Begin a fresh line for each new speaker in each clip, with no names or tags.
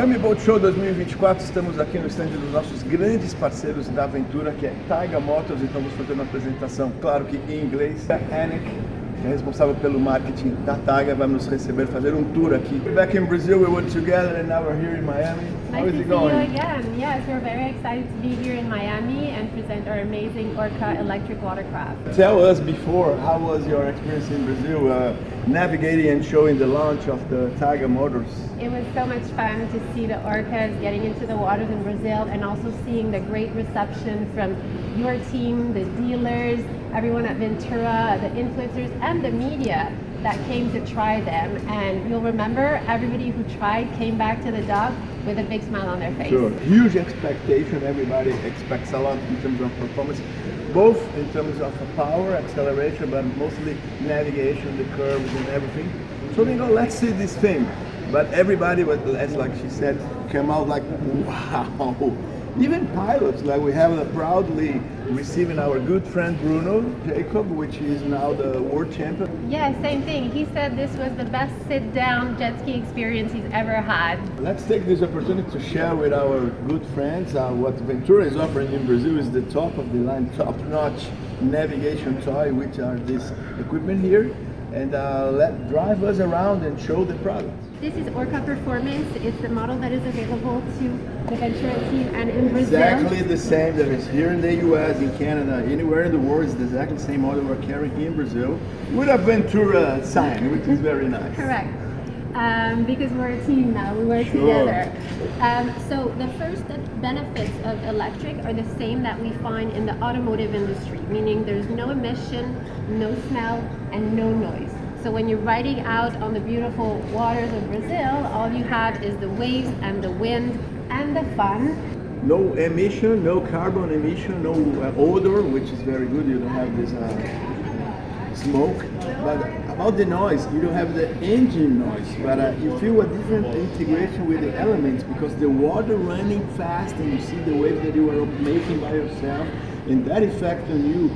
Enorme Boat Show 2024, estamos aqui no stand dos nossos grandes parceiros da aventura, que é Taiga Motors, então vamos fazer uma apresentação, claro que em inglês. A Annik, que é responsável pelo marketing da Taiga, vai nos receber, fazer um tour aqui. Back in Brazil, we were together and now we're here in Miami. How is it going?
Nice to see you again. Yes, we're very excited to be here in Miami and present our amazing Orca electric watercraft.
Tell us before, how was your experience in Brazil, navigating and showing the launch of the Taiga Motors?
It was so much fun to see the Orcas getting into the waters in Brazil and also seeing the great reception from your team, the dealers, everyone at Ventura, the influencers, and the media that came to try them. And you'll remember everybody who tried came back to the dock with a big smile on their face.
Sure. Huge expectation. Everybody expects a lot in terms of performance, both in terms of power, acceleration, but mostly navigation, the curves and everything. So let's see this thing. But everybody, as like she said, came out like, wow. Even pilots, like we have proudly receiving our good friend Bruno Jacob, which is now the world champion.
Yeah, same thing. He said this was the best sit-down jet ski experience he's ever had.
Let's take this opportunity to share with our good friends what Ventura is offering in Brazil is the top of the line, top-notch navigation toy, which are this equipment here, and drive us around and show the product.
This is Orca Performance. It's the model that is available to the Ventura team and in Brazil.
Exactly the same that is here in the US, in Canada, anywhere in the world. It's the exactly same model we're carrying in Brazil with a Ventura sign, which is very nice.
Correct. Because we're a team now, we work together. So the first benefits of electric are the same that we find in the automotive industry, meaning there's no emission, no smell, and no noise. So when you're riding out on the beautiful waters of Brazil, all you have is the waves and the wind and the fun.
No emission, no carbon emission, no odor, which is very good. You don't have this smoke. But about the noise, you don't have the engine noise, but you feel a different integration with the elements because the water running fast and you see the waves that you are making by yourself, and that effect on you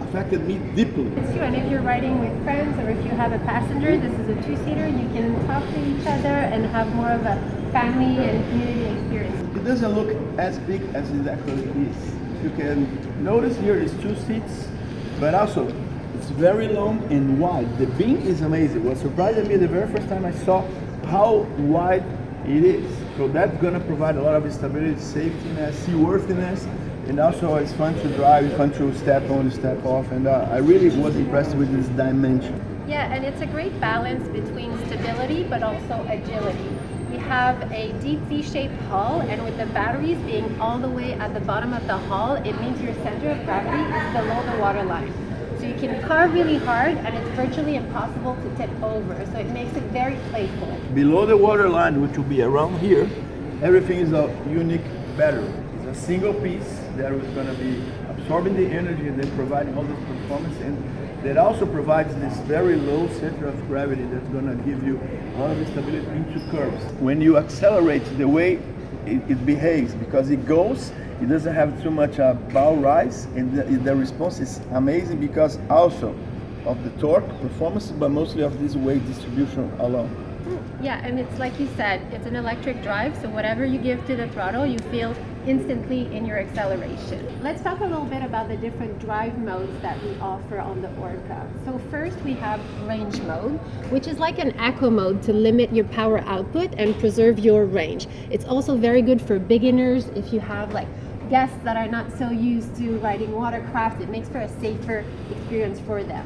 affected me deeply.
It's true, and if you're riding with friends or if you have a passenger, this is a two-seater, you can talk to each other and have more of a family and community experience.
It doesn't look as big as it actually is. You can notice here is two seats, but also it's very long and wide. The beam is amazing. What surprised me the very first time I saw how wide it is. So that's gonna provide a lot of stability, safety, seaworthiness. And also it's fun to drive, fun to step on, step off, and I really was impressed with this dimension.
Yeah, and it's a great balance between stability but also agility. We have a deep V-shaped hull, and with the batteries being all the way at the bottom of the hull, it means your center of gravity is below the water line. So you can carve really hard and it's virtually impossible to tip over, so it makes it very playful.
Below the water line, which will be around here, everything is a unique battery. It's a single piece that is going to be absorbing the energy and then providing all this performance, and that also provides this very low center of gravity that's going to give you a lot of stability into curves. When you accelerate, the way it behaves, because it goes, it doesn't have too much bow rise, and the response is amazing because also of the torque performance, but mostly of this weight distribution alone.
Yeah, and it's like you said, it's an electric drive, so whatever you give to the throttle, you feel instantly in your acceleration. Let's talk a little bit about the different drive modes that we offer on the Orca. So first we have range mode, which is like an eco mode to limit your power output and preserve your range. It's also very good for beginners if you have like guests that are not so used to riding watercraft. It makes for a safer experience for them.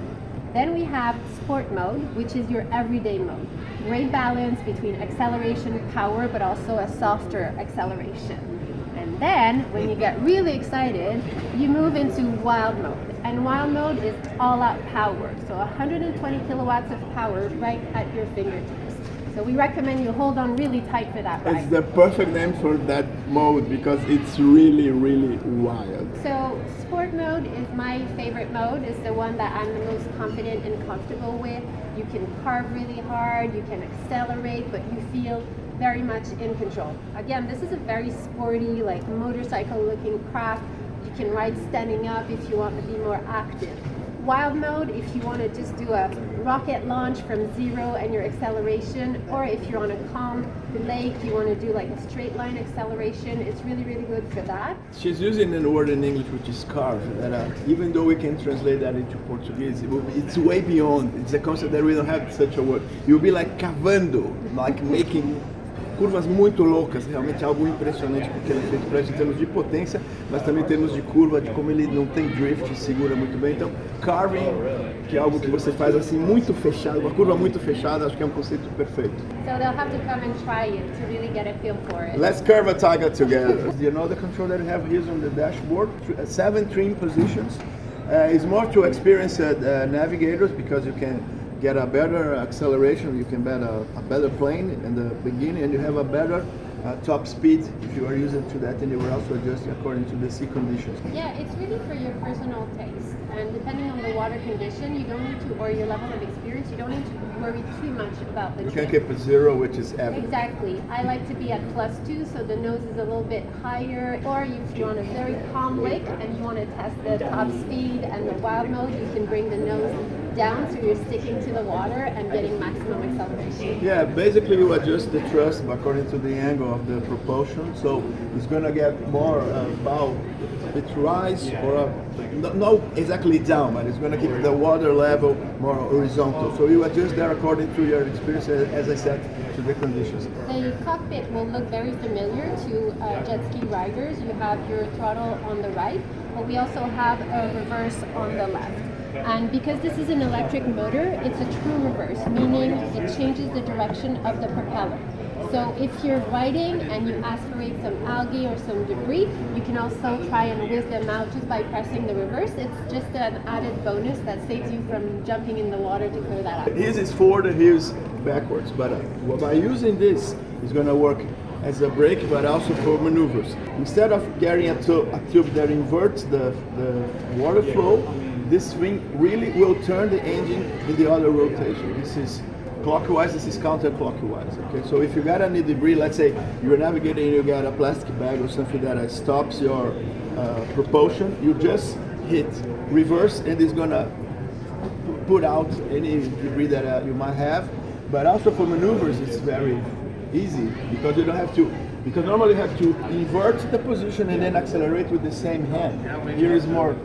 Then we have sport mode, which is your everyday mode. Great balance between acceleration, power, but also a softer acceleration. And then, when you get really excited, you move into wild mode. And wild mode is all-out power. So 120 kilowatts of power right at your fingertips. So we recommend you hold on really tight for that ride.
It's the perfect name for that mode because it's really, really wild.
So sport mode is my favorite mode. It's the one that I'm the most confident and comfortable with. You can carve really hard, you can accelerate, but you feel very much in control. Again, this is a very sporty, like motorcycle looking craft. You can ride standing up if you want to be more active. wild mode if you want to just do a rocket launch from zero and your acceleration, or if you're on a calm lake, you want to do like a straight line acceleration. It's really, really good for that.
She's using a word in English which is carve, that even though we can translate that into Portuguese, it's way beyond. It's a concept that we don't have such a word. You'll be like cavando, like making curvas muito loucas, realmente algo impressionante, porque ele é feito para isso em termos de potência, mas também em termos de curva, de como ele não tem drift, segura muito bem. Então, carving, que é algo que você faz assim muito fechado, uma curva muito fechada, acho que é um conceito perfeito.
So they'll have to come and try it to really get a feel for it.
Let's curve a Taiga together. You know the control that we have here on the dashboard? 7 trim positions. It's more to experienced navigators, because you can get a better acceleration, you can get a better plane in the beginning, and you have a better top speed if you are using to that, and you will also adjust according to the sea conditions.
Yeah, it's really for your personal taste, and depending on the water condition, you don't need to, or your level of experience, you don't need to worry too much about the
You
trim.
can keep it 0, which is average.
Exactly. I like to be at +2, so the nose is a little bit higher. Or if you're on a very calm lake and you want to test the top speed and the wild mode, you can bring the nose down so you're sticking to the water and getting maximum acceleration.
Yeah, basically you adjust the thrust according to the angle of the propulsion, so it's going to get more bow, it rise, or not exactly down, but it's going to keep the water level more horizontal. So you adjust there according to your experience, as I said, to the conditions.
The cockpit will look very familiar to jet ski riders. You have your throttle on the right, but we also have a reverse on the left. And because this is an electric motor, it's a true reverse, meaning it changes the direction of the propeller. So if you're riding and you aspirate some algae or some debris, you can also try and whiz them out just by pressing the reverse. It's just an added bonus that saves you from jumping in the water to clear that out.
His is forward, his backwards, but by using this, it's going to work as a brake, but also for maneuvers. Instead of getting a tube that inverts the water flow, this thing really will turn the engine in the other rotation. This is clockwise, this is counterclockwise. Okay, so if you got any debris, let's say you're navigating and you got a plastic bag or something that stops your propulsion, you just hit reverse and it's gonna put out any debris that you might have. But also for maneuvers, it's very easy, because you don't have to, because normally you have to invert the position and then accelerate with the same hand. Here is more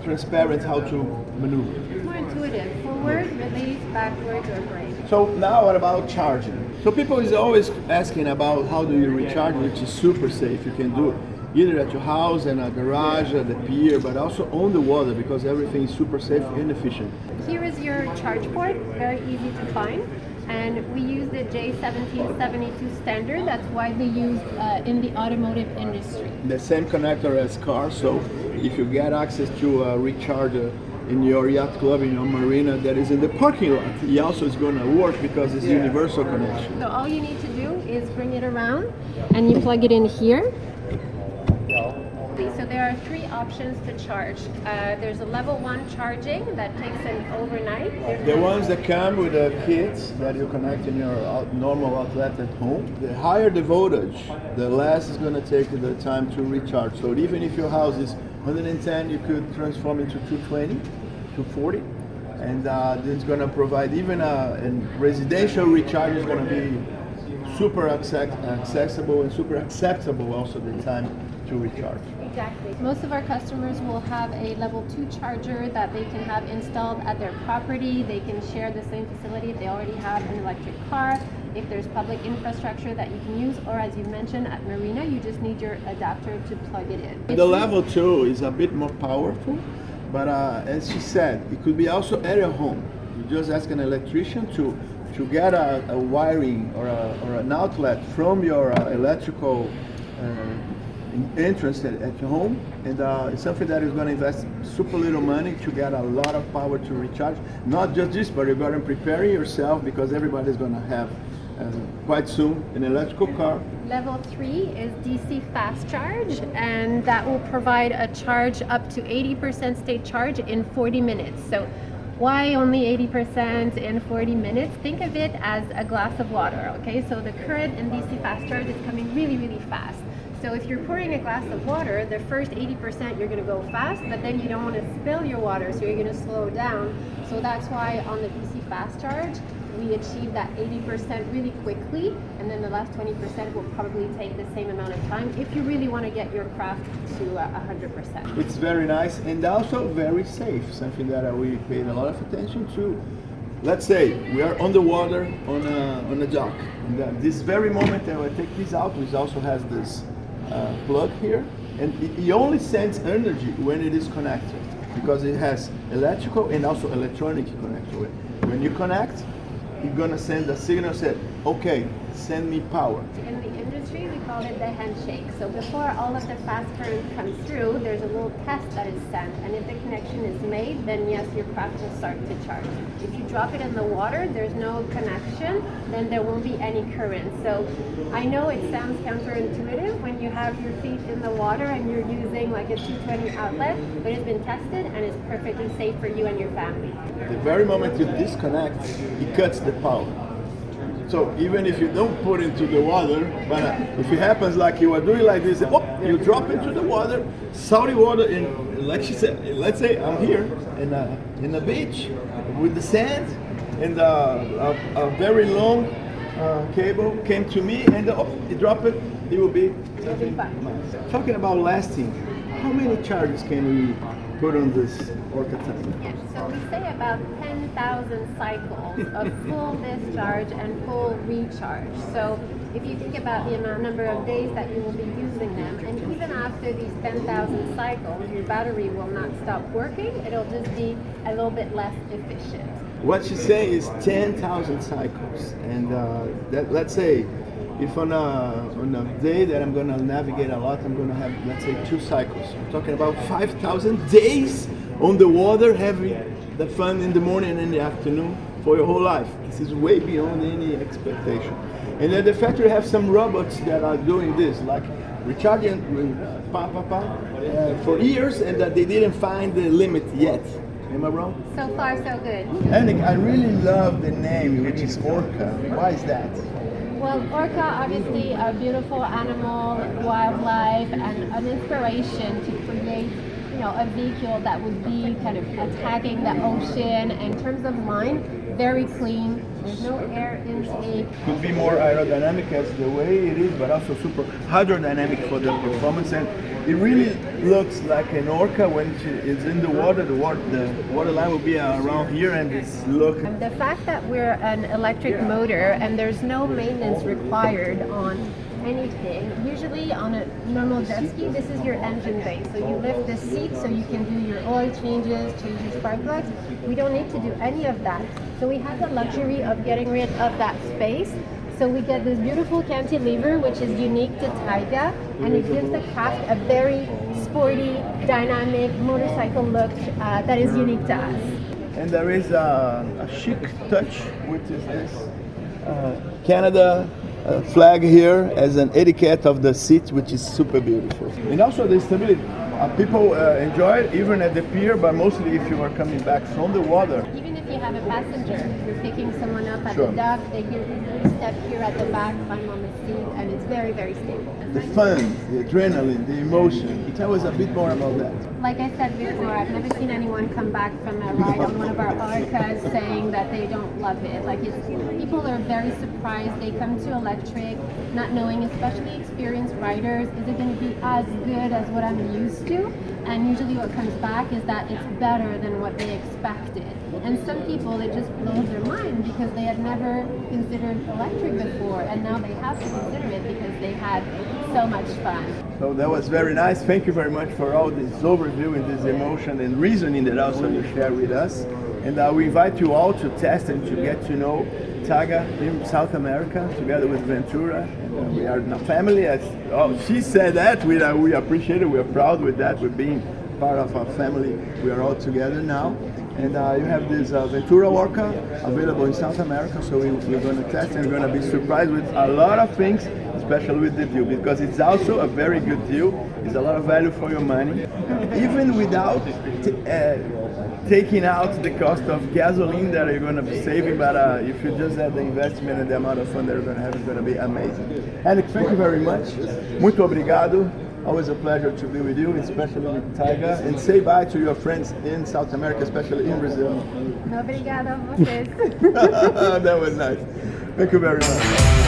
transparent how to maneuver.
It's more intuitive. Forward, release, backwards, or brake.
So now what about charging? So people is always asking about how do you recharge, which is super safe. You can do it either at your house, in a garage, at the pier, but also on the water, because everything is super safe and efficient.
Here is your charge port, very easy to find. And we use the J1772 standard that's widely used in the automotive industry.
The same connector as cars, so if you get access to a recharger in your yacht club, in your marina that is in the parking lot, it also is going to work because it's universal connection.
So all you need to do is bring it around and you plug it in here. So there are 3 options to charge. There's a level 1 charging that takes an overnight.
The ones that come with a kit that you connect in your normal outlet at home. The higher the voltage, the less it's going to take the time to recharge. So even if your house is 110, you could transform it to 220, 240. And it's going to provide even a residential recharge is going to be super accessible and super acceptable also the time to recharge.
Exactly. Most of our customers will have a level 2 charger that they can have installed at their property. They can share the same facility if they already have an electric car. If there's public infrastructure that you can use, or as you mentioned at Marina, you just need your adapter to plug it in.
The level 2 is a bit more powerful, but as she said, it could be also at your home. You just ask an electrician to get a wiring or an outlet from your electrical entrance at your home, and it's something that is going to invest super little money to get a lot of power to recharge. Not just this, but you're going to prepare yourself, because everybody's going to have quite soon an electrical car.
Level 3 is DC fast charge, and that will provide a charge up to 80% state charge in 40 minutes. So why only 80% in 40 minutes? Think of it as a glass of water, okay? So the current in DC fast charge is coming really, really fast. So if you're pouring a glass of water, the first 80% you're going to go fast, but then you don't want to spill your water, so you're going to slow down. So that's why on the DC Fast Charge, we achieve that 80% really quickly, and then the last 20% will probably take the same amount of time if you really want to get your craft to 100%.
It's very nice and also very safe, something that we paid a lot of attention to. Let's say we are on the water on a dock. And this very moment that I take this out, which also has this plug here, and it only sends energy when it is connected, because it has electrical and also electronic connector. When you connect, you're gonna send a signal that, okay, send me power.
In the industry, we call it the handshake. So before all of the fast current comes through, there's a little test that is sent, and if the connection is made, then yes, your craft will start to charge. If you drop it in the water, there's no connection, then there won't be any current. So I know it sounds counterintuitive when you have your feet in the water and you're using like a 220 outlet, but it's been tested and it's perfectly safe for you and your family.
The very moment you disconnect, it cuts the power. So even if you don't put into the water, but if it happens like you are doing like this, you drop into the water, salty water, and like she said, let's say I'm here in a beach with the sand, and a very long cable came to me, and you drop it, it will be nice. Talking about lasting, how many charges can we put on this Orca Taiga?
Yes, so we say about 10,000 cycles of full discharge and full recharge. So if you think about the number of days that you will be using them, and even after these 10,000 cycles, your battery will not stop working, it'll just be a little bit less efficient.
What she say is 10,000 cycles, and let's say if on a day that I'm gonna navigate a lot, I'm gonna have, let's say, 2 cycles. I'm talking about 5,000 days on the water, having the fun in the morning and in the afternoon for your whole life. This is way beyond any expectation. And then the factory have some robots that are doing this, like recharging for years, and that they didn't find the limit yet. Am I wrong?
So far, so good.
Annik, I really love the name, which is Orca. Why is that?
Well, orca, obviously a beautiful animal, wildlife, and an inspiration to create, a vehicle that would be kind of attacking the ocean. In terms of line, very clean. There's no air intake.
Could be more aerodynamic as the way it is, but also super hydrodynamic for the performance. And it really looks like an orca when it's in the water. The water line will be around here, and this look.
The fact that we're an electric motor and there's no maintenance required on anything. Usually on a normal jet ski, this is your engine bay. So you lift the seat so you can do your oil changes, change your spark plugs. We don't need to do any of that. So we have the luxury of getting rid of that space. So we get this beautiful cantilever, which is unique to Taiga, and it gives the craft a very sporty, dynamic motorcycle look that is unique to us.
And there is a chic touch, which is this Canada flag here as an etiquette of the seat, which is super beautiful. And also the stability. People enjoy it even at the pier, but mostly if you are coming back from the water.
Even if you have a passenger, you're picking someone up at
Sure.
the dock, they can easily step here at the back, climb on the seat, and it's very, very stable.
The fun, the adrenaline, the emotion. Tell us a bit more about that.
Like I said before, I've never seen anyone come back from a ride on one of our Orcas saying that they don't love it. People are very surprised. They come to electric not knowing, especially experienced riders, is it going to be as good as what I'm used to? And usually what comes back is that it's better than what they expected. And some people, it just blows their mind because they had never considered electric before, and now they have to consider it because they had so much fun.
So that was very nice. Thank you very much for all this overview and this emotion and reasoning that also you share with us. And we invite you all to test and to get to know Taiga in South America together with Ventura. And we are a family. She said that. We appreciate it. We are proud with that. We're being part of our family. We are all together now. And you have this Ventura Orca available in South America. So we're going to test and we're going to be surprised with a lot of things, especially with the deal, because it's also a very good deal. It's a lot of value for your money, even without taking out the cost of gasoline that you're going to be saving, but if you just add the investment and the amount of fun that you're going to have, it's going to be amazing. Annik, thank you very much. Muito obrigado. Always a pleasure to be with you, especially with Taiga. And say bye to your friends in South America, especially in Brazil.
Obrigada a vocês.
That was nice. Thank you very much.